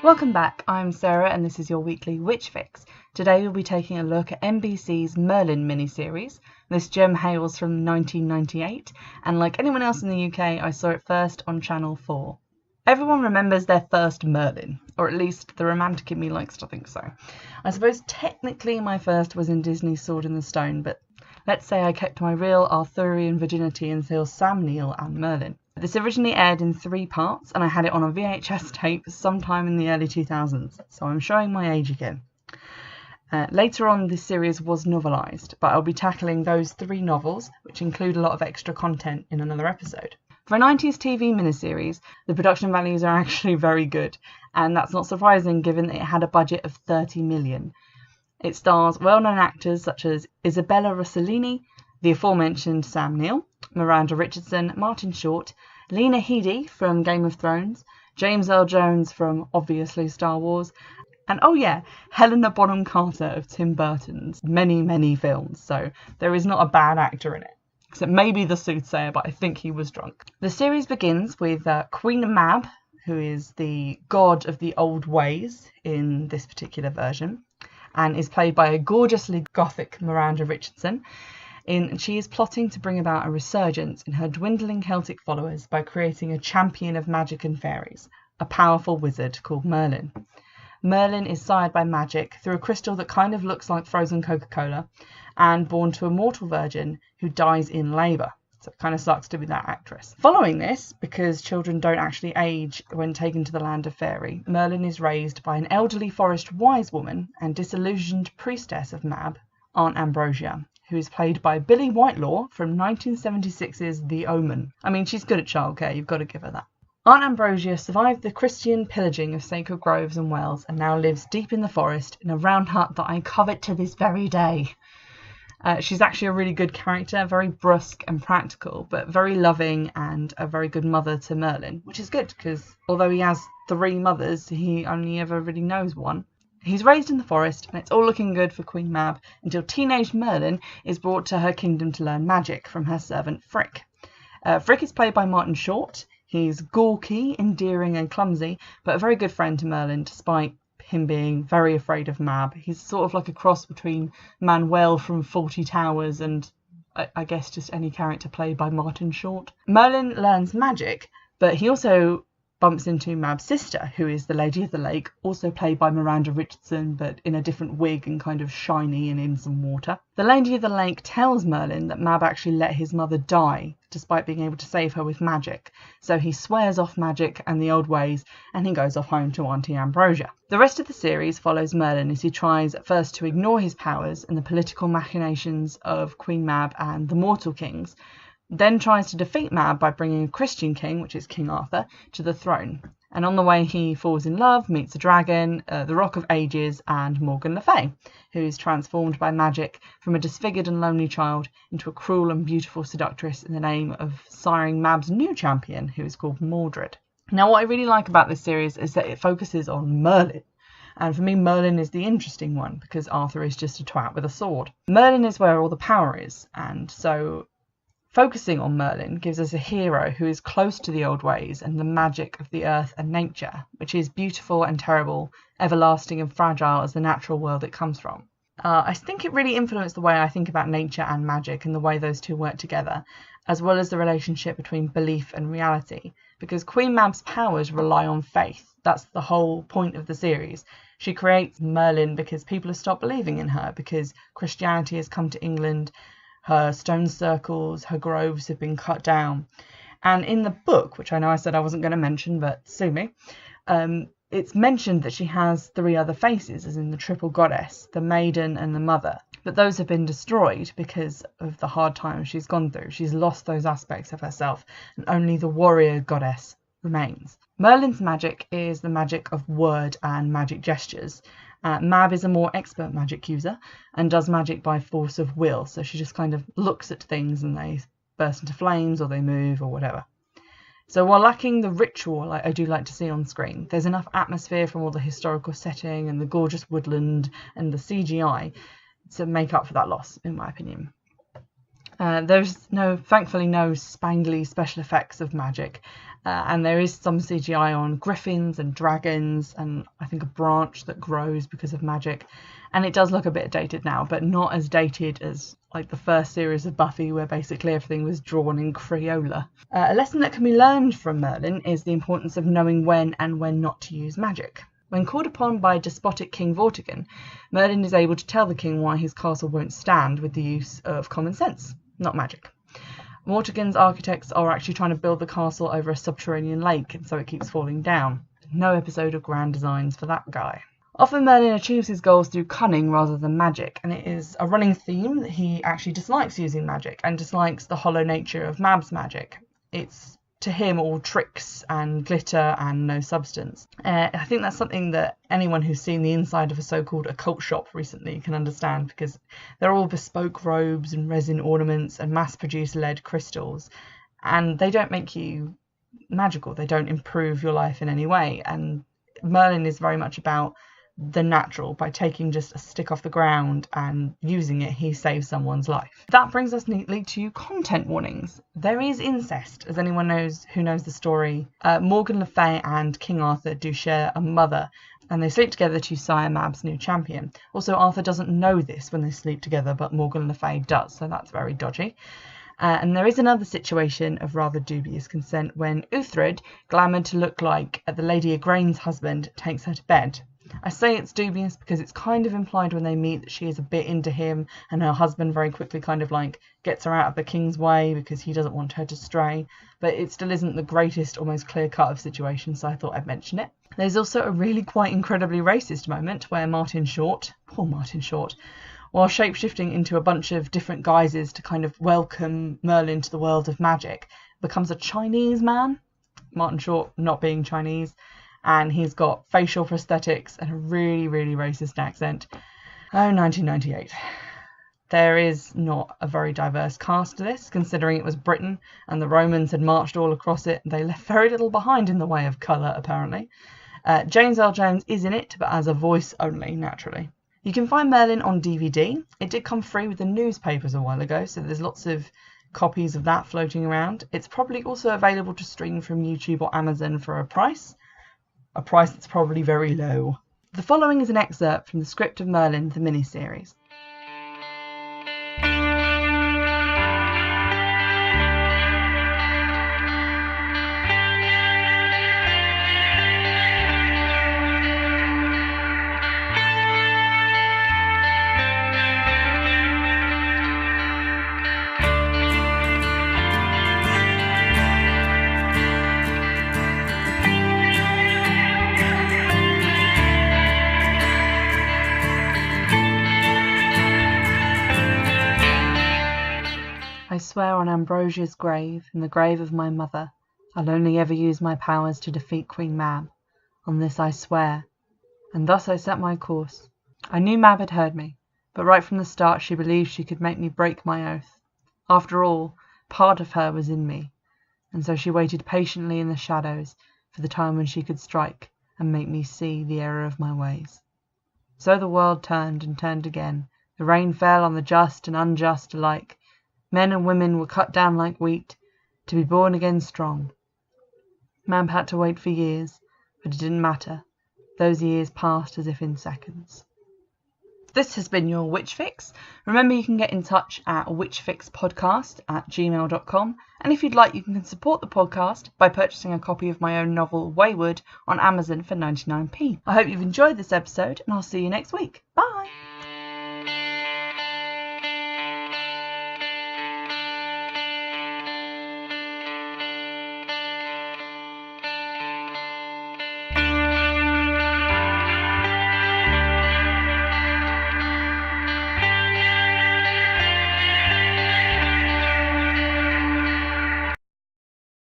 Welcome back, I'm Sarah and this is your weekly Witchfix. Today we'll be taking a look at NBC's Merlin miniseries. This gem hails from 1998 and like anyone else in the UK I saw it first on Channel 4. Everyone remembers their first Merlin, or at least the romantic in me likes to think so. I suppose technically my first was in Disney's Sword in the Stone, but let's say I kept my real Arthurian virginity until Sam Neill and Merlin. This originally aired in 3 parts and I had it on a VHS tape sometime in the early 2000s, so I'm showing my age again. Later on this series was novelised, but I'll be tackling those 3 novels, which include a lot of extra content, in another episode. For a 90s TV miniseries, the production values are actually very good, and that's not surprising given that it had a budget of 30 million. It stars well-known actors such as Isabella Rossellini, the aforementioned Sam Neill, Miranda Richardson, Martin Short, Lena Headey from Game of Thrones, James Earl Jones from obviously Star Wars, and oh yeah, Helena Bonham Carter of Tim Burton's many films, so there is not a bad actor in it. Except maybe the soothsayer, but I think he was drunk. The series begins with Queen Mab, who is the god of the old ways in this particular version, and is played by a gorgeously gothic Miranda Richardson. She is plotting to bring about a resurgence in her dwindling Celtic followers by creating a champion of magic and fairies, a powerful wizard called Merlin. Merlin is sired by magic through a crystal that kind of looks like frozen Coca-Cola, and born to a mortal virgin who dies in labour. So it kind of sucks to be that actress. Following this, because children don't actually age when taken to the land of fairy, Merlin is raised by an elderly forest wise woman and disillusioned priestess of Mab, Aunt Ambrosia, who is played by Billie Whitelaw from 1976's The Omen. I mean, she's good at childcare, you've got to give her that. Aunt Ambrosia survived the Christian pillaging of sacred groves and wells and now lives deep in the forest in a round hut that I covet to this very day. She's actually a really good character, very brusque and practical, but very loving and a very good mother to Merlin, which is good because although he has 3 mothers, he only ever really knows one. He's raised in the forest and it's all looking good for Queen Mab until teenage Merlin is brought to her kingdom to learn magic from her servant Frick. Frick is played by Martin Short. He's gawky, endearing and clumsy, but a very good friend to Merlin despite him being very afraid of Mab. He's sort of like a cross between Manuel from Fawlty Towers and I guess just any character played by Martin Short. Merlin learns magic, but he also bumps into Mab's sister, who is the Lady of the Lake, also played by Miranda Richardson, but in a different wig and kind of shiny and in some water. The Lady of the Lake tells Merlin that Mab actually let his mother die, despite being able to save her with magic. So he swears off magic and the old ways, and he goes off home to Auntie Ambrosia. The rest of the series follows Merlin as he tries at first to ignore his powers and the political machinations of Queen Mab and the Mortal Kings, then tries to defeat Mab by bringing a Christian king, which is King Arthur, to the throne. And on the way he falls in love, meets a dragon, the Rock of Ages, and Morgan Le Fay, who is transformed by magic from a disfigured and lonely child into a cruel and beautiful seductress in the name of siring Mab's new champion, who is called Mordred. Now what I really like about this series is that it focuses on Merlin. And for me, Merlin is the interesting one, because Arthur is just a twat with a sword. Merlin is where all the power is, and so focusing on Merlin gives us a hero who is close to the old ways and the magic of the earth and nature, which is beautiful and terrible, everlasting and fragile as the natural world it comes from. I think it really influenced the way I think about nature and magic and the way those two work together, as well as the relationship between belief and reality, because Queen Mab's powers rely on faith. That's the whole point of the series. She creates Merlin because people have stopped believing in her, because Christianity has come to England. Her stone circles, her groves have been cut down. And in the book, which I know I said I wasn't going to mention, but sue me, it's mentioned that she has 3 other faces, as in the triple goddess, the maiden and the mother. But those have been destroyed because of the hard times she's gone through. She's lost those aspects of herself, and only the warrior goddess remains. Merlin's magic is the magic of word and magic gestures. Mab is a more expert magic user and does magic by force of will, so she just kind of looks at things and they burst into flames or they move or whatever. So while lacking the ritual I do like to see on screen, there's enough atmosphere from all the historical setting and the gorgeous woodland and the CGI to make up for that loss, in my opinion. There's thankfully no spangly special effects of magic, and there is some CGI on griffins and dragons and I think a branch that grows because of magic, and it does look a bit dated now, but not as dated as like the first series of Buffy where basically everything was drawn in Crayola. A lesson that can be learned from Merlin is the importance of knowing when and when not to use magic. When called upon by despotic King Vortigern, Merlin is able to tell the king why his castle won't stand with the use of common sense, not magic. Vortigern's architects are actually trying to build the castle over a subterranean lake, and so it keeps falling down. No episode of grand designs for that guy. Often Merlin achieves his goals through cunning rather than magic, and it is a running theme that he actually dislikes using magic and dislikes the hollow nature of Mab's magic. It's to him all tricks and glitter and no substance. I think that's something that anyone who's seen the inside of a so-called occult shop recently can understand, because they're all bespoke robes and resin ornaments and mass-produced lead crystals, and they don't make you magical. They don't improve your life in any way, and Merlin is very much about the natural. By taking just a stick off the ground and using it, he saves someone's life. That brings us neatly to content warnings. There is incest, as anyone knows who knows the story. Morgan Le Fay and King Arthur do share a mother, and they sleep together to sire Mab's new champion. Also, Arthur doesn't know this when they sleep together, but Morgan Le Fay does, so that's very dodgy. And there is another situation of rather dubious consent when Uhtred, glamoured to look like the Lady Igraine's husband, takes her to bed. I say it's dubious because it's kind of implied when they meet that she is a bit into him, and her husband very quickly kind of like gets her out of the king's way because he doesn't want her to stray, but it still isn't the greatest or most clear cut of situations, so I thought I'd mention it. There's also a really quite incredibly racist moment where Martin Short, poor Martin Short, while shapeshifting into a bunch of different guises to kind of welcome Merlin to the world of magic, becomes a Chinese man. Martin Short not being Chinese, and he's got facial prosthetics and a really, really racist accent. Oh, 1998. There is not a very diverse cast to this, considering it was Britain and the Romans had marched all across it. They left very little behind in the way of colour, apparently. James Earl Jones is in it, but as a voice only, naturally. You can find Merlin on DVD. It did come free with the newspapers a while ago, so there's lots of copies of that floating around. It's probably also available to stream from YouTube or Amazon for a price that's probably very low. The following is an excerpt from the script of Merlin, the miniseries. I swear on Ambrosia's grave, and the grave of my mother, I'll only ever use my powers to defeat Queen Mab. On this I swear, and thus I set my course. I knew Mab had heard me, but right from the start she believed she could make me break my oath. After all, part of her was in me, and so she waited patiently in the shadows for the time when she could strike and make me see the error of my ways. So the world turned and turned again. The rain fell on the just and unjust alike. Men and women were cut down like wheat, to be born again strong. Mab had to wait for years, but it didn't matter. Those years passed as if in seconds. This has been your Witchfix. Remember, you can get in touch at witchfixpodcast@gmail.com, and if you'd like, you can support the podcast by purchasing a copy of my own novel, Wayward, on Amazon for 99p. I hope you've enjoyed this episode, and I'll see you next week. Bye!